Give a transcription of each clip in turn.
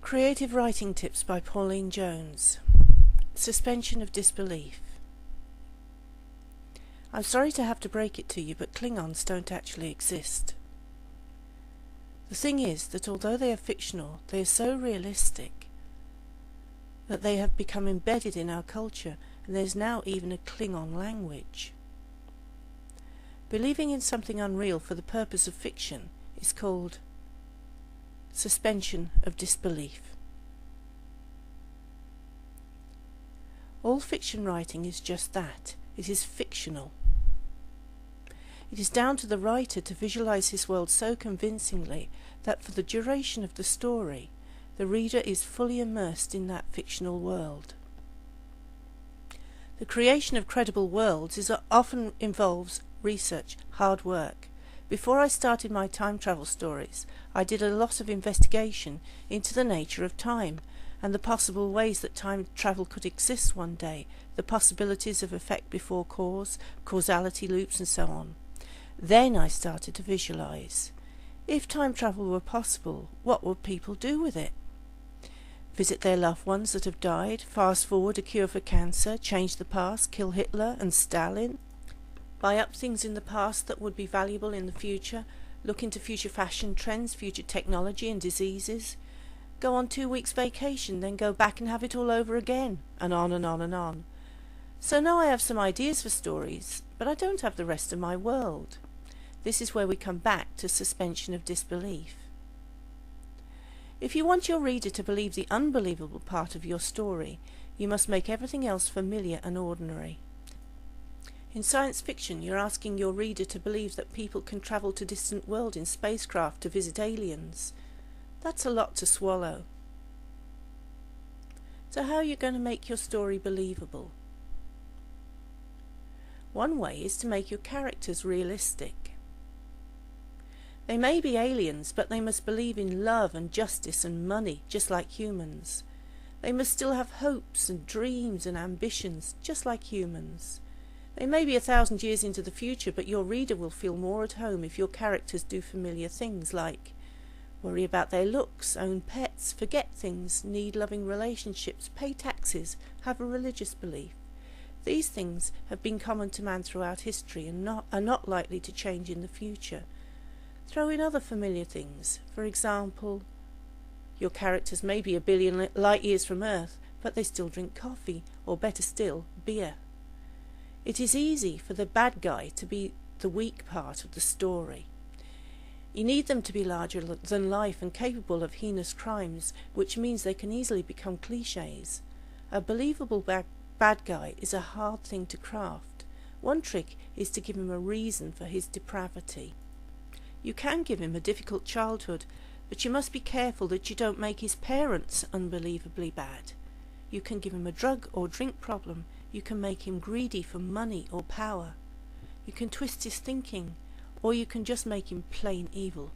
Creative Writing Tips by Pauline Jones. Suspension of disbelief. I'm sorry to have to break it to you, but Klingons don't actually exist. The thing is that although they are fictional, they are so realistic that they have become embedded in our culture, and there's now even a Klingon language. Believing in something unreal for the purpose of fiction is called suspension of disbelief. All fiction writing is just that. It is fictional. It is down to the writer to visualize his world so convincingly that for the duration of the story, the reader is fully immersed in that fictional world. The creation of credible worlds often involves research, hard work. Before I started my time travel stories, I did a lot of investigation into the nature of time and the possible ways that time travel could exist one day, the possibilities of effect before cause, causality loops and so on. Then I started to visualize. If time travel were possible, what would people do with it? Visit their loved ones that have died, fast forward a cure for cancer, change the past, kill Hitler and Stalin? Buy up things in the past that would be valuable in the future, look into future fashion trends, future technology and diseases, go on 2 weeks vacation, then go back and have it all over again, and on and on and on. So now I have some ideas for stories, but I don't have the rest of my world. This is where we come back to suspension of disbelief. If you want your reader to believe the unbelievable part of your story, you must make everything else familiar and ordinary. In science fiction, you're asking your reader to believe that people can travel to distant worlds in spacecraft to visit aliens. That's a lot to swallow. So how are you going to make your story believable? One way is to make your characters realistic. They may be aliens, but they must believe in love and justice and money, just like humans. They must still have hopes and dreams and ambitions, just like humans. They may be 1,000 years into the future, but your reader will feel more at home if your characters do familiar things like worry about their looks, own pets, forget things, need loving relationships, pay taxes, have a religious belief. These things have been common to man throughout history and are not likely to change in the future. Throw in other familiar things. For example, your characters may be 1 billion light years from Earth, but they still drink coffee, or better still, beer. It is easy for the bad guy to be the weak part of the story. You need them to be larger than life and capable of heinous crimes, which means they can easily become clichés. A believable bad guy is a hard thing to craft. One trick is to give him a reason for his depravity. You can give him a difficult childhood, but you must be careful that you don't make his parents unbelievably bad. You can give him a drug or drink problem. You can make him greedy for money or power. You can twist his thinking, or you can just make him plain evil.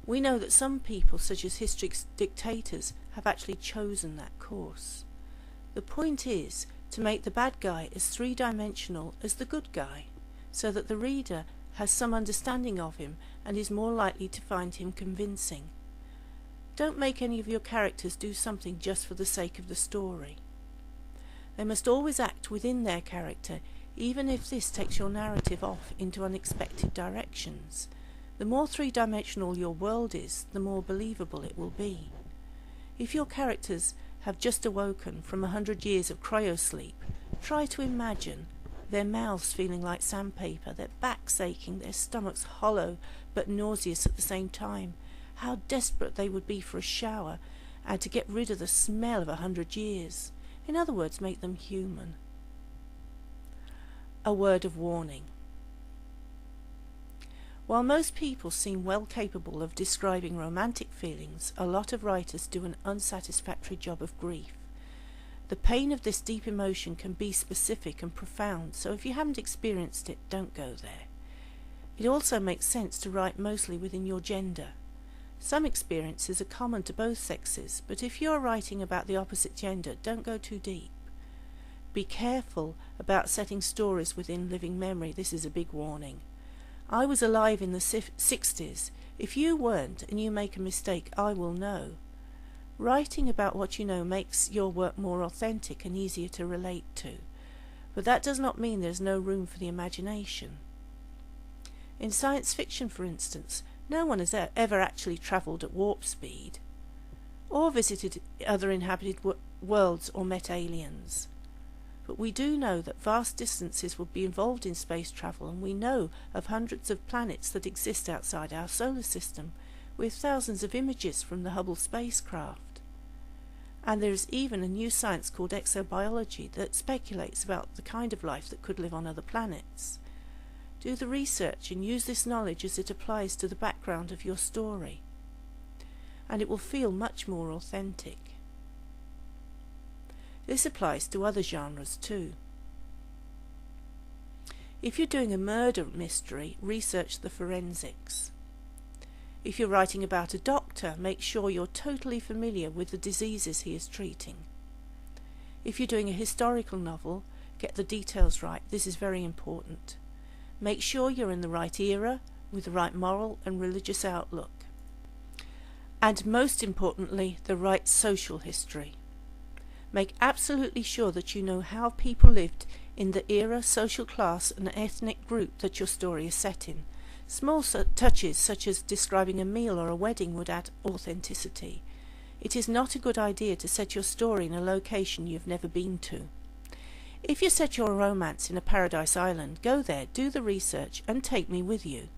We know that some people, such as history's dictators, have actually chosen that course. The point is to make the bad guy as three-dimensional as the good guy, so that the reader has some understanding of him and is more likely to find him convincing. Don't make any of your characters do something just for the sake of the story. They must always act within their character, even if this takes your narrative off into unexpected directions. The more three-dimensional your world is, the more believable it will be. If your characters have just awoken from 100 years of cryosleep, try to imagine their mouths feeling like sandpaper, their backs aching, their stomachs hollow but nauseous at the same time. How desperate they would be for a shower and to get rid of the smell of 100 years. In other words, make them human. A word of warning. While most people seem well capable of describing romantic feelings, a lot of writers do an unsatisfactory job of grief. The pain of this deep emotion can be specific and profound, so if you haven't experienced it, don't go there. It also makes sense to write mostly within your gender. Some experiences are common to both sexes, but if you're writing about the opposite gender, don't go too deep. Be careful about setting stories within living memory. This is a big warning. I was alive in the 60s. If you weren't and you make a mistake, I will know. Writing about what you know makes your work more authentic and easier to relate to, but that does not mean there is no room for the imagination. In science fiction, for instance, no one has ever actually travelled at warp speed, or visited other inhabited worlds or met aliens. But we do know that vast distances would be involved in space travel, and we know of hundreds of planets that exist outside our solar system, with thousands of images from the Hubble spacecraft. And there is even a new science called exobiology that speculates about the kind of life that could live on other planets. Do the research and use this knowledge as it applies to the background of your story, and it will feel much more authentic. This applies to other genres too. If you're doing a murder mystery, research the forensics. If you're writing about a doctor, make sure you're totally familiar with the diseases he is treating. If you're doing a historical novel, get the details right. This is very important. Make sure you're in the right era, with the right moral and religious outlook. And most importantly, the right social history. Make absolutely sure that you know how people lived in the era, social class and ethnic group that your story is set in. Small touches such as describing a meal or a wedding would add authenticity. It is not a good idea to set your story in a location you've never been to. If you set your romance in a paradise island, go there, do the research and take me with you.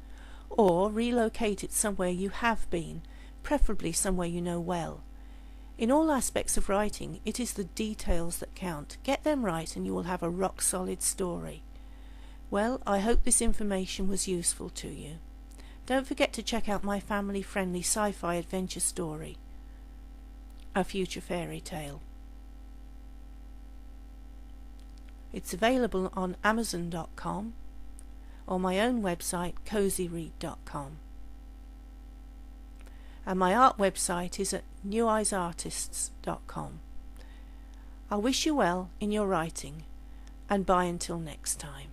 Or relocate it somewhere you have been, preferably somewhere you know well. In all aspects of writing, it is the details that count. Get them right and you will have a rock-solid story. Well, I hope this information was useful to you. Don't forget to check out my family-friendly sci-fi adventure story, A Future Fairy Tale. It's available on Amazon.com or my own website, cozyread.com. And my art website is at neweyesartists.com. I wish you well in your writing, and bye until next time.